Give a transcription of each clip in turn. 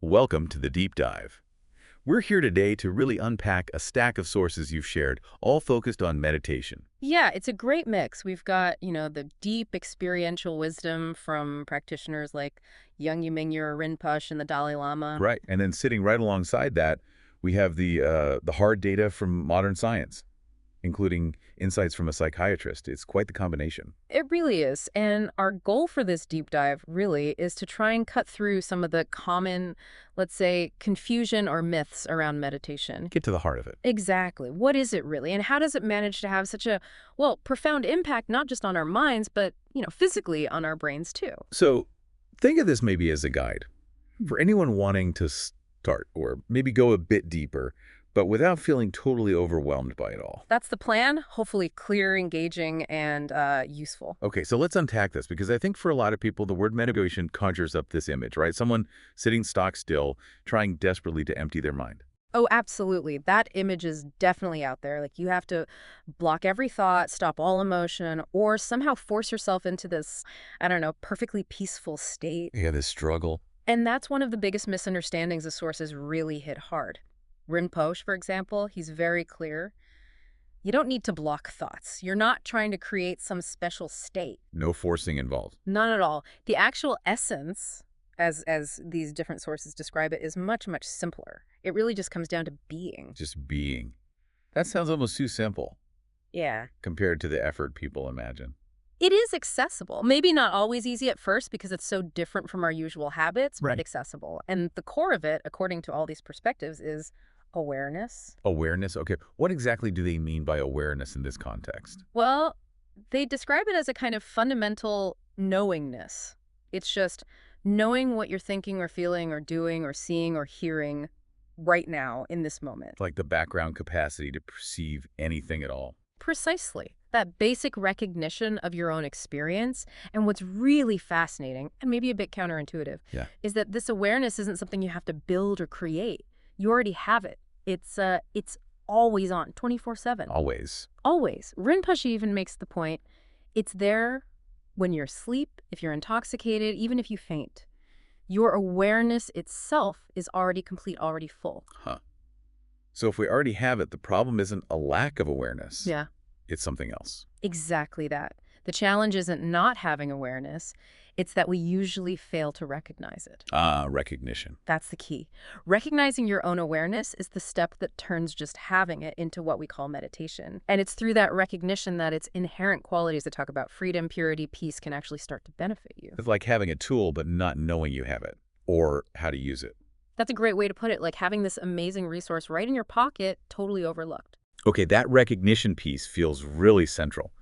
Welcome to the deep dive. We're here today to really unpack a stack of sources you've shared, all focused on meditation. Yeah, it's a great mix. We've got, the deep experiential wisdom from practitioners like Young Yimingyo Rinpoche and the Dalai Lama. Right. And then sitting right alongside that, we have the hard data from modern science, including insights from a psychiatrist. It's quite the combination. It really is. And our goal for this deep dive really is to try and cut through some of the common, let's say, confusion or myths around meditation. Get to the heart of it. Exactly. What is it really? And how does it manage to have such a, well, profound impact, not just on our minds, but, physically on our brains too? So think of this maybe as a guide for anyone wanting to start or maybe go a bit deeper, but without feeling totally overwhelmed by it all. That's the plan. Hopefully clear, engaging, and useful. Okay, so let's unpack this because I think for a lot of people, the word meditation conjures up this image, right? Someone sitting stock still, trying desperately to empty their mind. Oh, absolutely. That image is definitely out there. Like you have to block every thought, stop all emotion, or somehow force yourself into this, I don't know, perfectly peaceful state. Yeah, this struggle. And that's one of the biggest misunderstandings the sources really hit hard. Rinpoche, for example, he's very clear. You don't need to block thoughts. You're not trying to create some special state. No forcing involved. None at all. The actual essence, as these different sources describe it, is much, much simpler. It really just comes down to being. Just being. That sounds almost too simple Yeah. compared to the effort people imagine. It is accessible. Maybe not always easy at first because it's so different from our usual habits, Right. but accessible. And the core of it, according to all these perspectives, is awareness. Awareness? Okay, what exactly do they mean by awareness in this context? Well, they describe it as a kind of fundamental knowingness. It's just knowing what you're thinking or feeling or doing or seeing or hearing right now in this moment. Like the background capacity to perceive anything at all. Precisely. That basic recognition of your own experience. And what's really fascinating, and maybe a bit counterintuitive, Yeah. is that this awareness isn't something you have to build or create. You already have it. It's always on, 24/7. Always. Always. Rinpoche even makes the point, it's there when you're asleep, if you're intoxicated, even if you faint. Your awareness itself is already complete, already full. Huh. So if we already have it, the problem isn't a lack of awareness. Yeah. It's something else. Exactly that. The challenge isn't not having awareness, it's that we usually fail to recognize it. Recognition. That's the key. Recognizing your own awareness is the step that turns just having it into what we call meditation. And it's through that recognition that its inherent qualities that talk about freedom, purity, peace can actually start to benefit you. It's like having a tool but not knowing you have it or how to use it. That's a great way to put it, like having this amazing resource right in your pocket, totally overlooked. Okay, that recognition piece feels really central.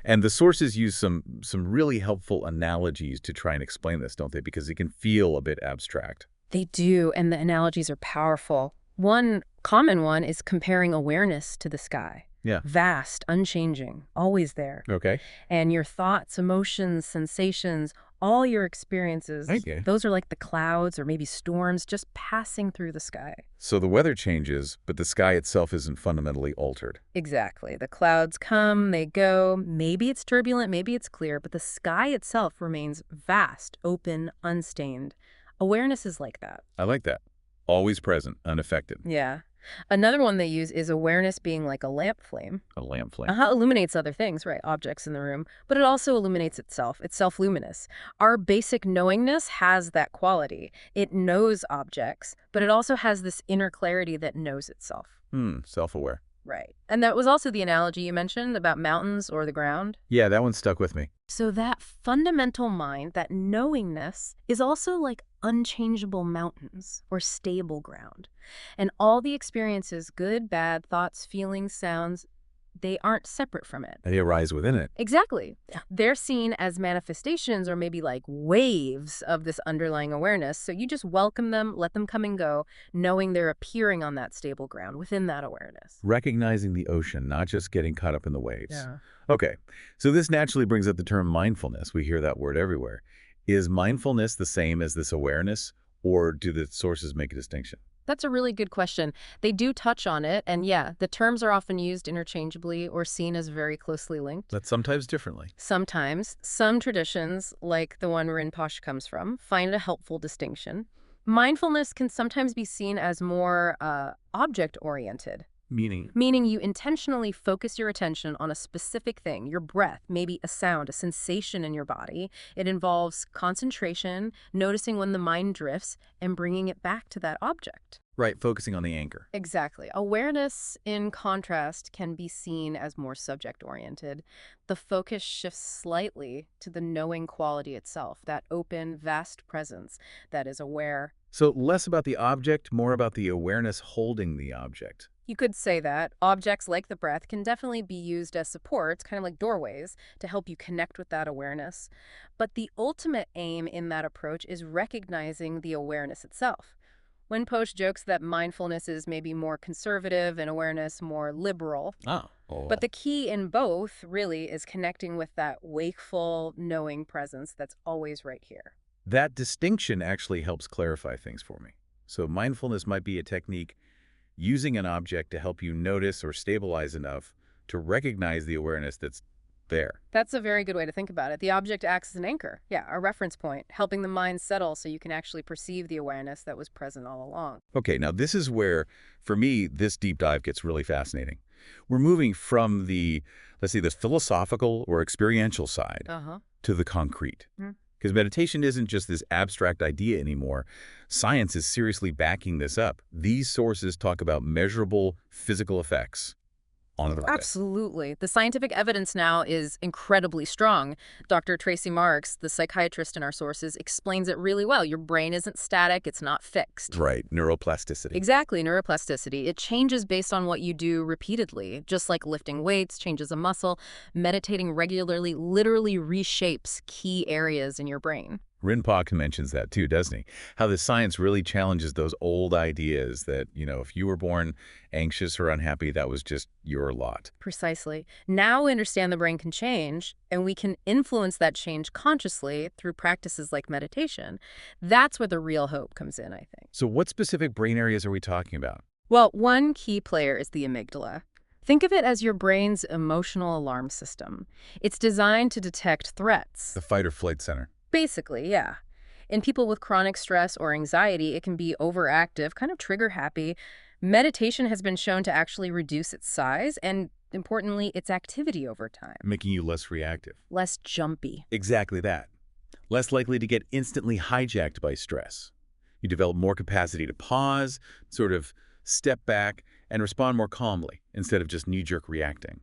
And the sources use some really helpful analogies to try and explain this, don't they? Because it can feel a bit abstract. They do, and the analogies are powerful. One common one is comparing awareness to the sky. Yeah. Vast, unchanging, always there. Okay. And your thoughts, emotions, sensations, all your experiences, Okay. those are like the clouds or maybe storms just passing through the sky. So the weather changes, but the sky itself isn't fundamentally altered. Exactly. The clouds come, they go. Maybe it's turbulent, maybe it's clear, but the sky itself remains vast, open, unstained. Awareness is like that. I like that. Always present, unaffected. Yeah. Another one they use is awareness being like a lamp flame. A lamp flame. Illuminates other things, right? Objects in the room. But it also illuminates itself. It's self-luminous. Our basic knowingness has that quality. It knows objects, but it also has this inner clarity that knows itself. Self-aware. Right. And that was also the analogy you mentioned about mountains or the ground. Yeah, that one stuck with me. So that fundamental mind, that knowingness, is also like unchangeable mountains or stable ground. And all the experiences, good, bad, thoughts, feelings, sounds, they aren't separate from it. They arise within it. Exactly. They're seen as manifestations or maybe like waves of this underlying awareness. So you just welcome them, let them come and go, knowing they're appearing on that stable ground within that awareness. Recognizing the ocean, not just getting caught up in the waves. Yeah. Okay, so this naturally brings up the term mindfulness. We hear that word everywhere. Is mindfulness the same as this awareness, or do the sources make a distinction? That's a really good question. They do touch on it, and yeah, the terms are often used interchangeably or seen as very closely linked. But sometimes differently. Sometimes, some traditions, like the one Rinpoche comes from, find a helpful distinction. Mindfulness can sometimes be seen as more object-oriented, Meaning? meaning you intentionally focus your attention on a specific thing, your breath, maybe a sound, a sensation in your body. It involves concentration, noticing when the mind drifts, and bringing it back to that object. Right, focusing on the anchor. Exactly. Awareness, in contrast, can be seen as more subject-oriented. The focus shifts slightly to the knowing quality itself, that open, vast presence that is aware. So less about the object, more about the awareness holding the object. You could say that. Objects like the breath can definitely be used as supports, kind of like doorways, to help you connect with that awareness. But the ultimate aim in that approach is recognizing the awareness itself. Rinpoche jokes that mindfulness is maybe more conservative and awareness more liberal. Ah. Oh. But the key in both, really, is connecting with that wakeful, knowing presence that's always right here. That distinction actually helps clarify things for me. So mindfulness might be a technique using an object to help you notice or stabilize enough to recognize the awareness that's there. That's a very good way to think about it. The object acts as an anchor, yeah, a reference point, helping the mind settle so you can actually perceive the awareness that was present all along. Okay, now this is where, for me, this deep dive gets really fascinating. We're moving from the, let's say, the philosophical or experiential side to the concrete. Because meditation isn't just this abstract idea anymore. Science is seriously backing this up. These sources talk about measurable physical effects on the body. Absolutely. The scientific evidence now is incredibly strong. Dr. Tracy Marks, the psychiatrist in our sources, explains it really well. Your brain isn't static, it's not fixed. Right, neuroplasticity. Exactly, neuroplasticity. It changes based on what you do repeatedly. Just like lifting weights changes a muscle, meditating regularly literally reshapes key areas in your brain. Rinpoche mentions that too, doesn't he? How the science really challenges those old ideas that, if you were born anxious or unhappy, that was just your lot. Precisely. Now we understand the brain can change, and we can influence that change consciously through practices like meditation. That's where the real hope comes in, I think. So what specific brain areas are we talking about? Well, one key player is the amygdala. Think of it as your brain's emotional alarm system. It's designed to detect threats. The fight or flight center. Basically, yeah. In people with chronic stress or anxiety, it can be overactive, kind of trigger happy. Meditation has been shown to actually reduce its size and, importantly, its activity over time. Making you less reactive. Less jumpy. Exactly that. Less likely to get instantly hijacked by stress. You develop more capacity to pause, sort of step back, and respond more calmly instead of just knee-jerk reacting.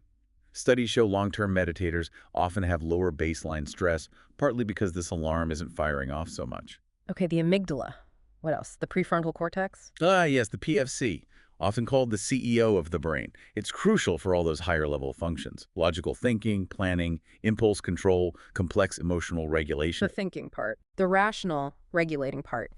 Studies show long-term meditators often have lower baseline stress, partly because this alarm isn't firing off so much. Okay, the amygdala. What else? The prefrontal cortex? Ah, yes, the PFC, often called the CEO of the brain. It's crucial for all those higher-level functions: logical thinking, planning, impulse control, complex emotional regulation. The thinking part. The rational, regulating part.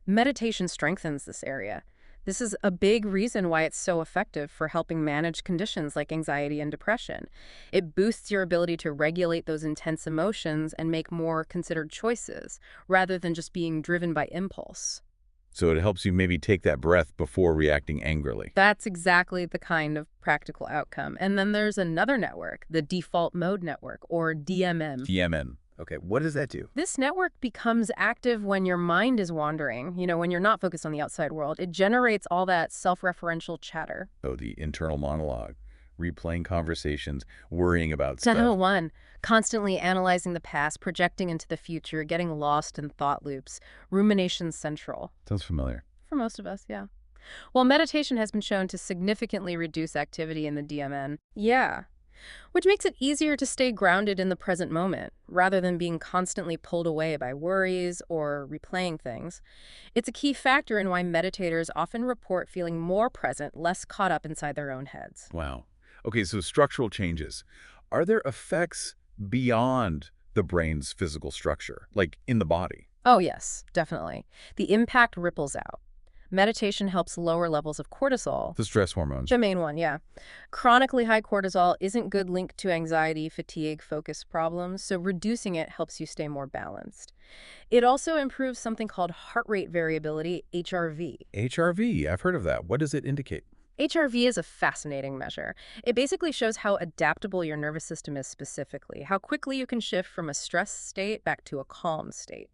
Meditation strengthens this area. This is a big reason why it's so effective for helping manage conditions like anxiety and depression. It boosts your ability to regulate those intense emotions and make more considered choices, rather than just being driven by impulse. So it helps you maybe take that breath before reacting angrily. That's exactly the kind of practical outcome. And then there's another network, the default mode network, or DMM. DMN. Okay, what does that do? This network becomes active when your mind is wandering, when you're not focused on the outside world. It generates all that self-referential chatter. Oh, the internal monologue, replaying conversations, worrying about stuff. 701, constantly analyzing the past, projecting into the future, getting lost in thought loops. Rumination central. Sounds familiar. For most of us, yeah. Well, meditation has been shown to significantly reduce activity in the DMN. Yeah. Which makes it easier to stay grounded in the present moment, rather than being constantly pulled away by worries or replaying things. It's a key factor in why meditators often report feeling more present, less caught up inside their own heads. Wow. Okay, so structural changes. Are there effects beyond the brain's physical structure, like in the body? Oh, yes, definitely. The impact ripples out. Meditation helps lower levels of cortisol. The stress hormones. The main one, yeah. Chronically high cortisol isn't good linked to anxiety, fatigue, focus problems, so reducing it helps you stay more balanced. It also improves something called heart rate variability, HRV. HRV, I've heard of that. What does it indicate? HRV is a fascinating measure. It basically shows how adaptable your nervous system is specifically, how quickly you can shift from a stress state back to a calm state.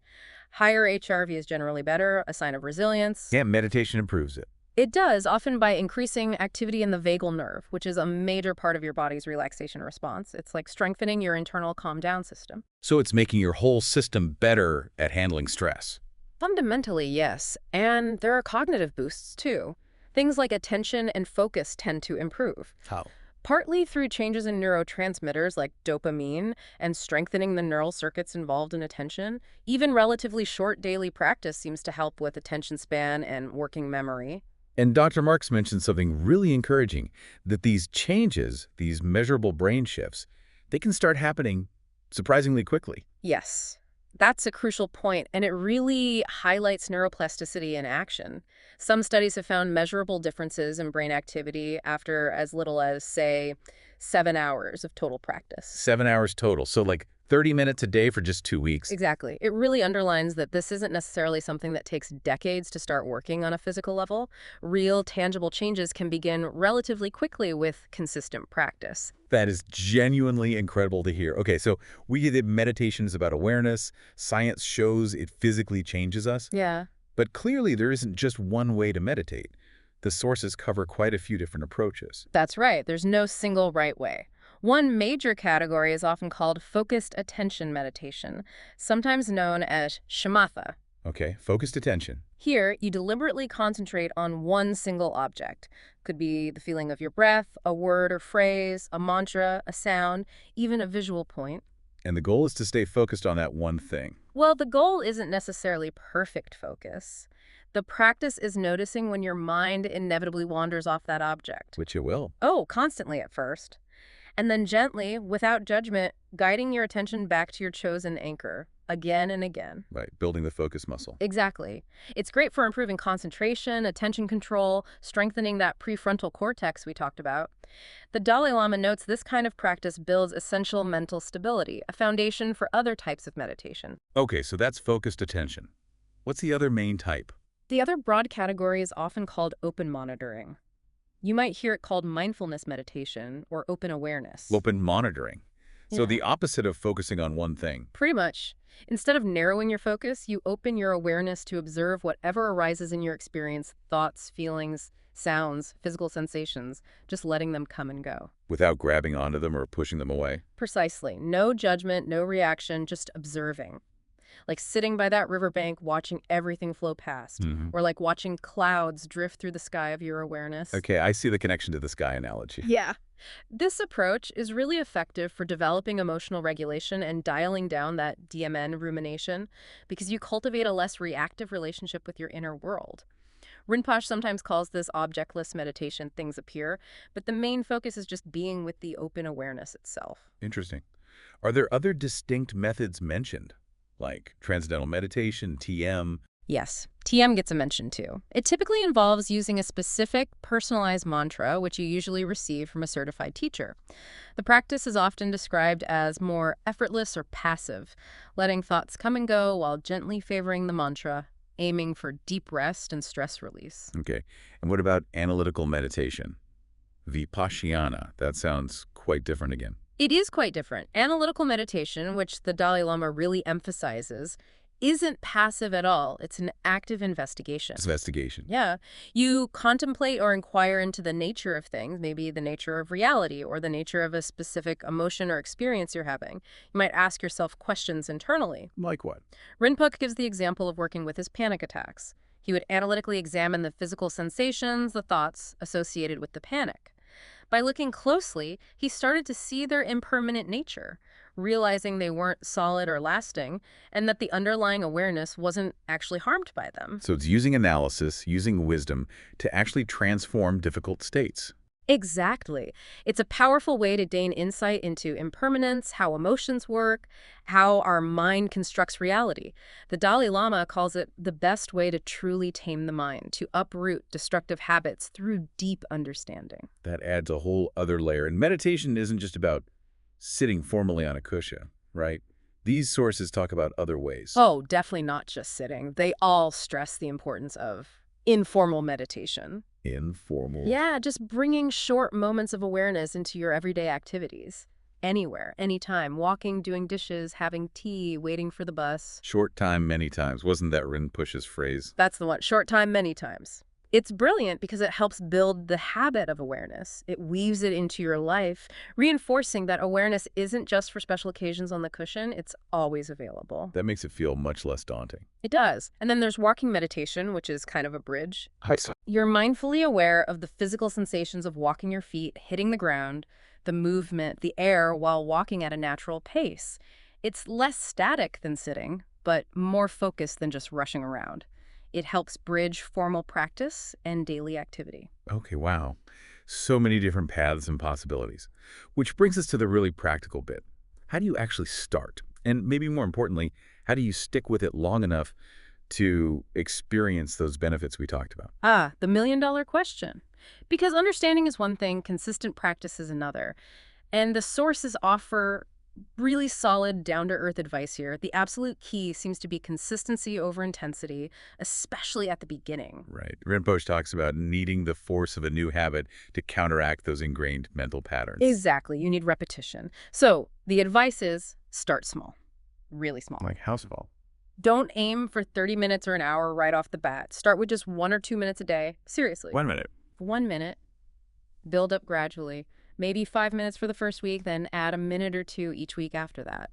Higher HRV is generally better, a sign of resilience. Yeah, meditation improves it. It does, often by increasing activity in the vagal nerve, which is a major part of your body's relaxation response. It's like strengthening your internal calm-down system. So it's making your whole system better at handling stress. Fundamentally, yes. And there are cognitive boosts, too. Things like attention and focus tend to improve. How? Partly through changes in neurotransmitters like dopamine and strengthening the neural circuits involved in attention. Even relatively short daily practice seems to help with attention span and working memory. And Dr. Marks mentioned something really encouraging, that these changes, these measurable brain shifts, they can start happening surprisingly quickly. Yes, that's a crucial point, and it really highlights neuroplasticity in action. Some studies have found measurable differences in brain activity after as little as, say, 7 hours of total practice. 7 hours total, so like 30 minutes a day for just 2 weeks. Exactly. It really underlines that this isn't necessarily something that takes decades to start working on a physical level. Real, tangible changes can begin relatively quickly with consistent practice. That is genuinely incredible to hear. Okay, so we get that meditation is about awareness. Science shows it physically changes us. Yeah. But clearly there isn't just one way to meditate. The sources cover quite a few different approaches. That's right. There's no single right way. One major category is often called focused attention meditation, sometimes known as shamatha. Okay, focused attention. Here, you deliberately concentrate on one single object. Could be the feeling of your breath, a word or phrase, a mantra, a sound, even a visual point. And the goal is to stay focused on that one thing. Well, the goal isn't necessarily perfect focus. The practice is noticing when your mind inevitably wanders off that object. Which it will. Oh, constantly at first. And then gently, without judgment, guiding your attention back to your chosen anchor, again and again. Right, building the focus muscle. Exactly. It's great for improving concentration, attention control, strengthening that prefrontal cortex we talked about. The Dalai Lama notes this kind of practice builds essential mental stability, a foundation for other types of meditation. Okay, so that's focused attention. What's the other main type? The other broad category is often called open monitoring. You might hear it called mindfulness meditation or open awareness. Open monitoring. So Yeah. the opposite of focusing on one thing. Pretty much. Instead of narrowing your focus, you open your awareness to observe whatever arises in your experience, thoughts, feelings, sounds, physical sensations, just letting them come and go. Without grabbing onto them or pushing them away. Precisely. No judgment, no reaction, just observing. Like sitting by that riverbank watching everything flow past, or like watching clouds drift through the sky of your awareness. Okay, I see the connection to the sky analogy. Yeah. This approach is really effective for developing emotional regulation and dialing down that DMN rumination because you cultivate a less reactive relationship with your inner world. Rinpoche sometimes calls this objectless meditation, things appear, but the main focus is just being with the open awareness itself. Interesting. Are there other distinct methods mentioned, like transcendental meditation, TM? Yes, TM gets a mention too. It typically involves using a specific, personalized mantra, which you usually receive from a certified teacher. The practice is often described as more effortless or passive, letting thoughts come and go while gently favoring the mantra, aiming for deep rest and stress release. Okay. And what about analytical meditation? Vipassana. That sounds quite different again. It is quite different. Analytical meditation, which the Dalai Lama really emphasizes, isn't passive at all. It's an active investigation. Investigation. Yeah. You contemplate or inquire into the nature of things, maybe the nature of reality or the nature of a specific emotion or experience you're having. You might ask yourself questions internally. Like what? Rinpoche gives the example of working with his panic attacks. He would analytically examine the physical sensations, the thoughts associated with the panic. By looking closely, he started to see their impermanent nature, realizing they weren't solid or lasting, and that the underlying awareness wasn't actually harmed by them. So it's using analysis, using wisdom to actually transform difficult states. Exactly. It's a powerful way to gain insight into impermanence, how emotions work, how our mind constructs reality. The Dalai Lama calls it the best way to truly tame the mind, to uproot destructive habits through deep understanding. That adds a whole other layer. And meditation isn't just about sitting formally on a cushion, right? These sources talk about other ways. Oh, definitely not just sitting. They all stress the importance of informal meditation. Informal. Yeah, just bringing short moments of awareness into your everyday activities. Anywhere, anytime, walking, doing dishes, having tea, waiting for the bus. Short time, many times. Wasn't that Rinpoche's phrase? That's the one. Short time, many times. It's brilliant because it helps build the habit of awareness. It weaves it into your life, reinforcing that awareness isn't just for special occasions on the cushion, it's always available. That makes it feel much less daunting. It does. And then there's walking meditation, which is kind of a bridge. Hi. You're mindfully aware of the physical sensations of walking your feet, hitting the ground, the movement, the air while walking at a natural pace. It's less static than sitting, but more focused than just rushing around. It helps bridge formal practice and daily activity. Okay, wow. So many different paths and possibilities. Which brings us to the really practical bit. How do you actually start? And maybe more importantly, how do you stick with it long enough to experience those benefits we talked about? The million-dollar question. Because understanding is one thing, consistent practice is another. And the sources offer really solid, down-to-earth advice here. The absolute key seems to be consistency over intensity, especially at the beginning. Right. Rinpoche talks about needing the force of a new habit to counteract those ingrained mental patterns. Exactly. You need repetition. So the advice is start small, really small. Like how small? Don't aim for 30 minutes or an hour right off the bat. Start with just 1 or 2 minutes a day. Seriously. 1 minute. 1 minute. Build up gradually. Maybe 5 minutes for the first week, then add a minute or two each week after that.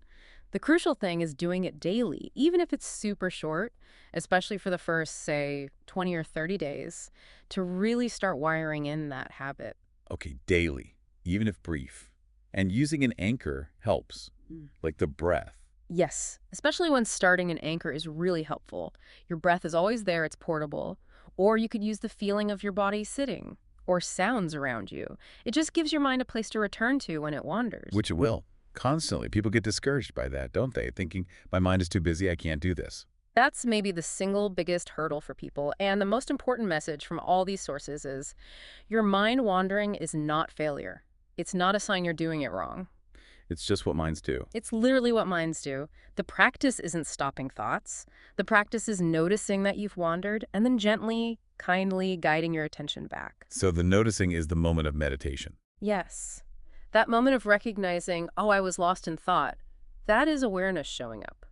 The crucial thing is doing it daily, even if it's super short, especially for the first, say, 20 or 30 days, to really start wiring in that habit. Okay, daily, even if brief. And using an anchor helps, like the breath. Yes, especially when starting an anchor is really helpful. Your breath is always there, it's portable. Or you could use the feeling of your body sitting, or sounds around you. It just gives your mind a place to return to when it wanders. Which it will. Constantly. People get discouraged by that, don't they? Thinking, my mind is too busy, I can't do this. That's maybe the single biggest hurdle for people, and the most important message from all these sources is your mind wandering is not failure. It's not a sign you're doing it wrong. It's just what minds do. It's literally what minds do. The practice isn't stopping thoughts. The practice is noticing that you've wandered and then gently, kindly guiding your attention back. So the noticing is the moment of meditation. Yes. That moment of recognizing, oh, I was lost in thought, that is awareness showing up.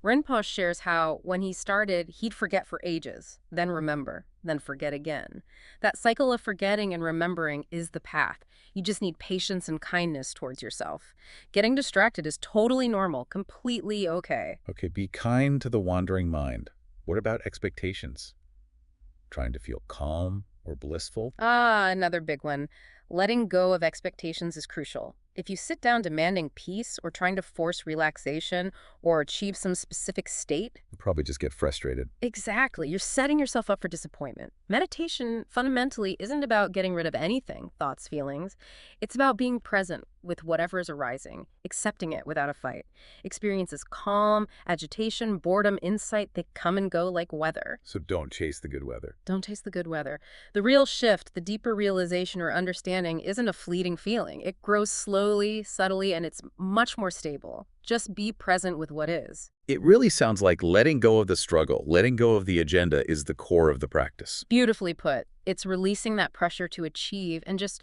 Rinpoche shares how, when he started, he'd forget for ages, then remember, then forget again. That cycle of forgetting and remembering is the path. You just need patience and kindness towards yourself. Getting distracted is totally normal, completely okay. Okay, be kind to the wandering mind. What about expectations? Trying to feel calm or blissful? Another big one. Letting go of expectations is crucial. If you sit down demanding peace or trying to force relaxation or achieve some specific state, You'll probably just get frustrated. exactly, you're setting yourself up for disappointment. Meditation fundamentally isn't about getting rid of anything, thoughts, feelings. It's about being present with whatever is arising, accepting it without a fight. Experiences calm, agitation, boredom, insight, they come and go like weather. So don't chase the good weather. Don't chase the good weather. The real shift, the deeper realization or understanding isn't a fleeting feeling. It grows slowly, subtly, and it's much more stable. Just be present with what is. It really sounds like letting go of the struggle, letting go of the agenda is the core of the practice. Beautifully put. It's releasing that pressure to achieve and just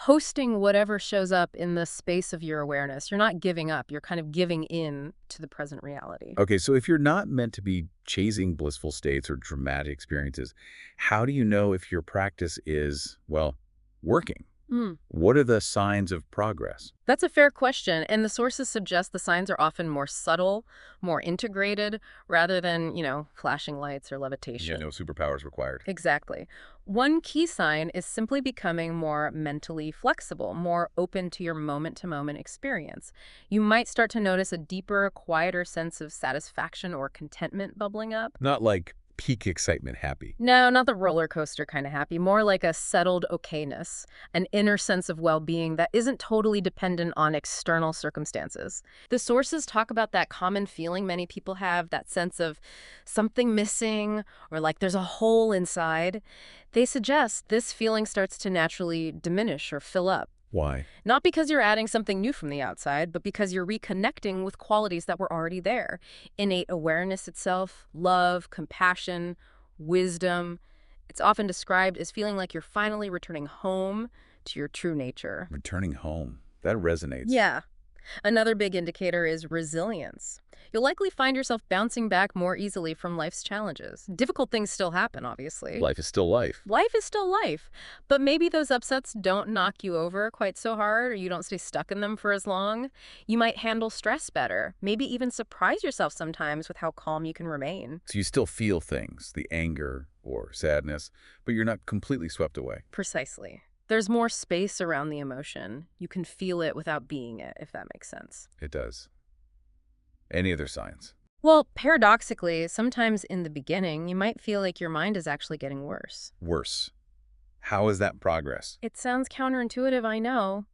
hosting whatever shows up in the space of your awareness. You're not giving up. You're kind of giving in to the present reality. Okay, so if you're not meant to be chasing blissful states or dramatic experiences, how do you know if your practice is, well, working? What are the signs of progress? That's a fair question, and the sources suggest the signs are often more subtle, more integrated, rather than, flashing lights or levitation. Yeah, no superpowers required. Exactly. One key sign is simply becoming more mentally flexible, more open to your moment-to-moment experience. You might start to notice a deeper, quieter sense of satisfaction or contentment bubbling up. Not like peak excitement happy. No, not the roller coaster kind of happy, more like a settled okayness, an inner sense of well-being that isn't totally dependent on external circumstances. The sources talk about that common feeling many people have, that sense of something missing or like there's a hole inside. They suggest this feeling starts to naturally diminish or fill up. Why? Not because you're adding something new from the outside, but because you're reconnecting with qualities that were already there. Innate awareness itself, love, compassion, wisdom. It's often described as feeling like you're finally returning home to your true nature. Returning home. That resonates. Yeah. Another big indicator is resilience. You'll likely find yourself bouncing back more easily from life's challenges. Difficult things still happen, obviously. Life is still life. Life is still life, but maybe those upsets don't knock you over quite so hard, or you don't stay stuck in them for as long. You might handle stress better, maybe even surprise yourself sometimes with how calm you can remain. So you still feel things, the anger or sadness, but you're not completely swept away. Precisely. There's more space around the emotion. You can feel it without being it, if that makes sense. It does. Any other signs? Well, paradoxically, sometimes in the beginning, you might feel like your mind is actually getting worse. Worse. How is that progress? It sounds counterintuitive, I know,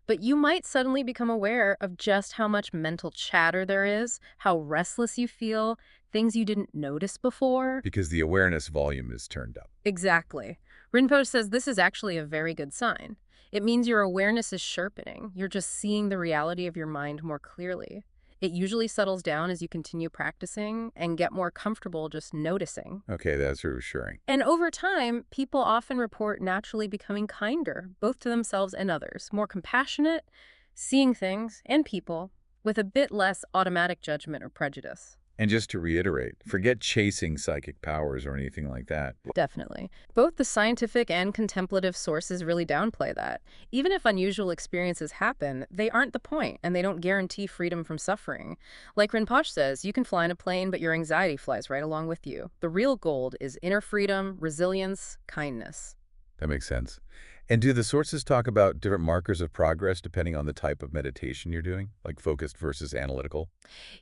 but you might suddenly become aware of just how much mental chatter there is, how restless you feel, things you didn't notice before. Because the awareness volume is turned up. Exactly. Rinpoche says this is actually a very good sign. It means your awareness is sharpening. You're just seeing the reality of your mind more clearly. It usually settles down as you continue practicing and get more comfortable just noticing. Okay, that's reassuring. And over time, people often report naturally becoming kinder, both to themselves and others, more compassionate, seeing things and people with a bit less automatic judgment or prejudice. And just to reiterate, forget chasing psychic powers or anything like that. Definitely. Both the scientific and contemplative sources really downplay that. Even if unusual experiences happen, they aren't the point, and they don't guarantee freedom from suffering. Like Rinpoche says, you can fly in a plane, but your anxiety flies right along with you. The real gold is inner freedom, resilience, kindness. That makes sense. And do the sources talk about different markers of progress depending on the type of meditation you're doing, like focused versus analytical?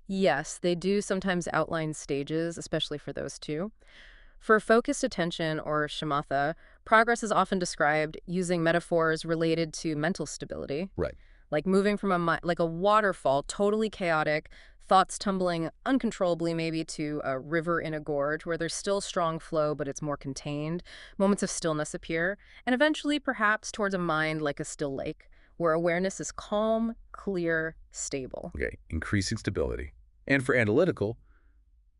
Yes, they do sometimes outline stages, especially for those two. For focused attention, or shamatha, progress is often described using metaphors related to mental stability. Right. Like moving from like a waterfall, totally chaotic, thoughts tumbling uncontrollably maybe to a river in a gorge where there's still strong flow, but it's more contained. Moments of stillness appear, and eventually perhaps towards a mind like a still lake, where awareness is calm, clear, stable. Okay, increasing stability. And for analytical,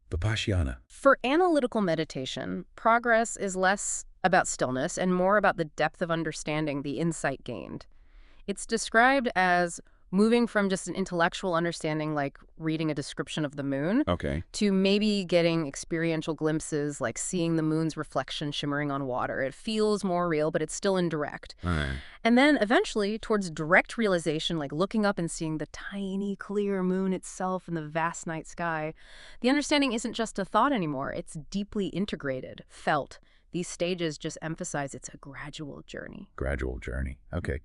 vipassana. For analytical meditation, progress is less about stillness and more about the depth of understanding, the insight gained. It's described as moving from just an intellectual understanding, like reading a description of the moon, Okay. to maybe getting experiential glimpses, like seeing the moon's reflection shimmering on water. It feels more real, but it's still indirect. All right. And then eventually towards direct realization, like looking up and seeing the tiny, clear moon itself in the vast night sky. The understanding isn't just a thought anymore. It's deeply integrated, felt. These stages just emphasize it's a gradual journey. Gradual journey. Okay.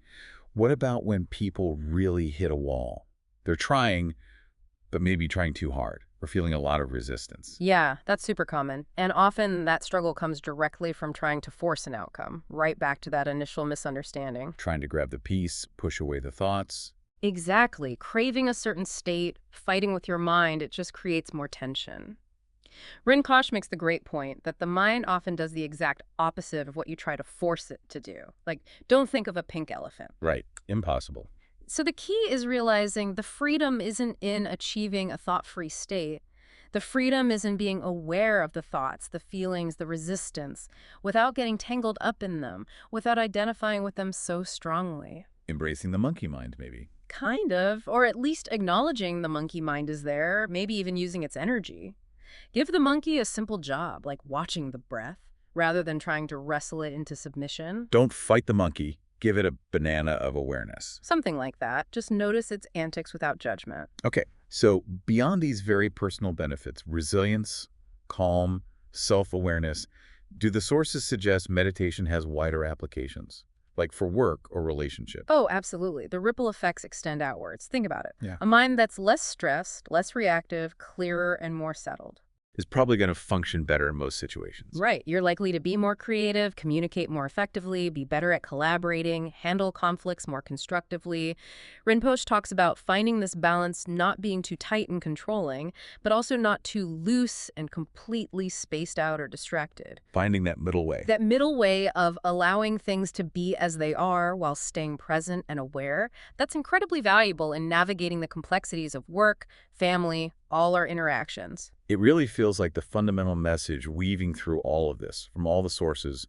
What about when people really hit a wall? They're trying, but maybe trying too hard, or feeling a lot of resistance. Yeah, that's super common. And often that struggle comes directly from trying to force an outcome, right back to that initial misunderstanding. Trying to grab the peace, push away the thoughts. Exactly. Craving a certain state, fighting with your mind, it just creates more tension. Rinpoche makes the great point that the mind often does the exact opposite of what you try to force it to do. Like, don't think of a pink elephant. Right. Impossible. So the key is realizing the freedom isn't in achieving a thought-free state. The freedom is in being aware of the thoughts, the feelings, the resistance, without getting tangled up in them, without identifying with them so strongly. Embracing the monkey mind, maybe. Kind of, or at least acknowledging the monkey mind is there, maybe even using its energy. Give the monkey a simple job, like watching the breath, rather than trying to wrestle it into submission. Don't fight the monkey. Give it a banana of awareness. Something like that. Just notice its antics without judgment. Okay, so beyond these very personal benefits, resilience, calm, self-awareness, do the sources suggest meditation has wider applications, like for work or relationship? Oh, absolutely. The ripple effects extend outwards. Think about it. Yeah. A mind that's less stressed, less reactive, clearer, and more settled. Is probably going to function better in most situations. Right. You're likely to be more creative, communicate more effectively, be better at collaborating, handle conflicts more constructively. Rinpoche talks about finding this balance, not being too tight and controlling, but also not too loose and completely spaced out or distracted. Finding that middle way. That middle way of allowing things to be as they are while staying present and aware, that's incredibly valuable in navigating the complexities of work, family, all our interactions. It really feels like the fundamental message weaving through all of this, from all the sources,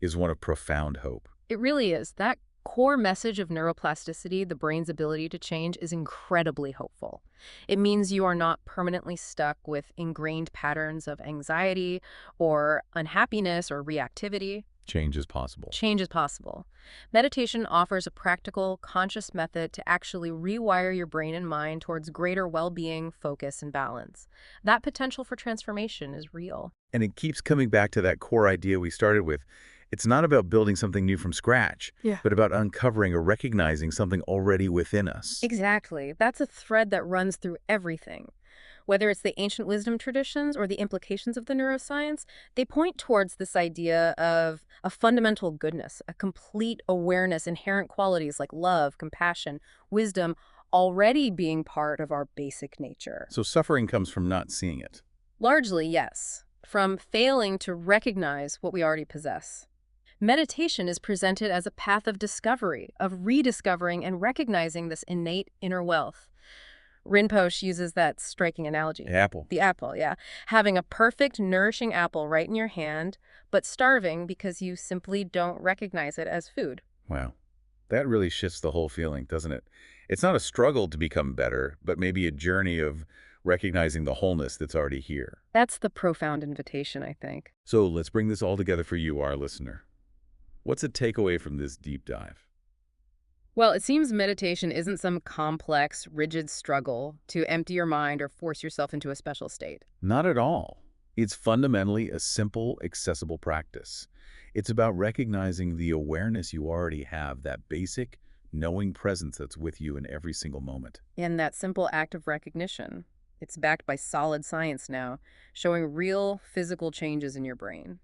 is one of profound hope. It really is. That core message of neuroplasticity, the brain's ability to change, is incredibly hopeful. It means you are not permanently stuck with ingrained patterns of anxiety or unhappiness or reactivity. Change is possible. Change is possible. Meditation offers a practical, conscious method to actually rewire your brain and mind towards greater well-being, focus, and balance. That potential for transformation is real. And it keeps coming back to that core idea we started with. It's not about building something new from scratch, but about uncovering or recognizing something already within us. Exactly. That's a thread that runs through everything. Whether it's the ancient wisdom traditions or the implications of the neuroscience, they point towards this idea of a fundamental goodness, a complete awareness, inherent qualities like love, compassion, wisdom, already being part of our basic nature. So suffering comes from not seeing it. Largely, yes, from failing to recognize what we already possess. Meditation is presented as a path of discovery, of rediscovering and recognizing this innate inner wealth. Rinpoche uses that striking analogy. The apple. The apple, yeah. Having a perfect, nourishing apple right in your hand, but starving because you simply don't recognize it as food. Wow. That really shifts the whole feeling, doesn't it? It's not a struggle to become better, but maybe a journey of recognizing the wholeness that's already here. That's the profound invitation, I think. So let's bring this all together for you, our listener. What's a takeaway from this deep dive? Well, it seems meditation isn't some complex, rigid struggle to empty your mind or force yourself into a special state. Not at all. It's fundamentally a simple, accessible practice. It's about recognizing the awareness you already have, that basic, knowing presence that's with you in every single moment. And that simple act of recognition, it's backed by solid science now, showing real physical changes in your brain.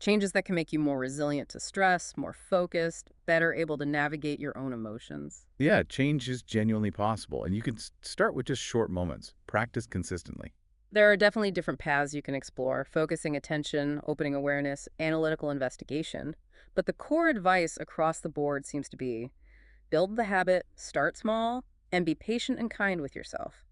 Changes that can make you more resilient to stress, more focused, better able to navigate your own emotions. Yeah, change is genuinely possible, and you can start with just short moments. Practice consistently. There are definitely different paths you can explore: focusing attention, opening awareness, analytical investigation. But the core advice across the board seems to be build the habit, start small, and be patient and kind with yourself.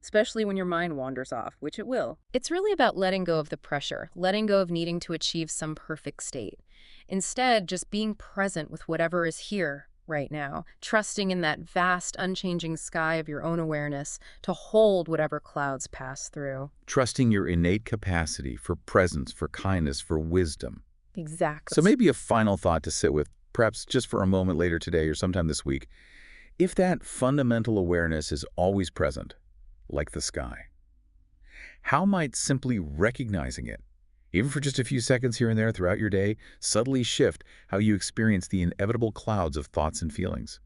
Especially when your mind wanders off, which it will. It's really about letting go of the pressure, letting go of needing to achieve some perfect state. Instead, just being present with whatever is here right now, trusting in that vast, unchanging sky of your own awareness to hold whatever clouds pass through. Trusting your innate capacity for presence, for kindness, for wisdom. Exactly. So maybe a final thought to sit with, perhaps just for a moment later today or sometime this week. If that fundamental awareness is always present, like the sky, how might simply recognizing it, even for just a few seconds here and there throughout your day, subtly shift how you experience the inevitable clouds of thoughts and feelings?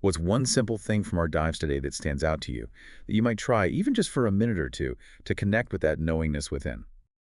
What's one simple thing from our dives today that stands out to you, that you might try, even just for a minute or two, to connect with that knowingness within?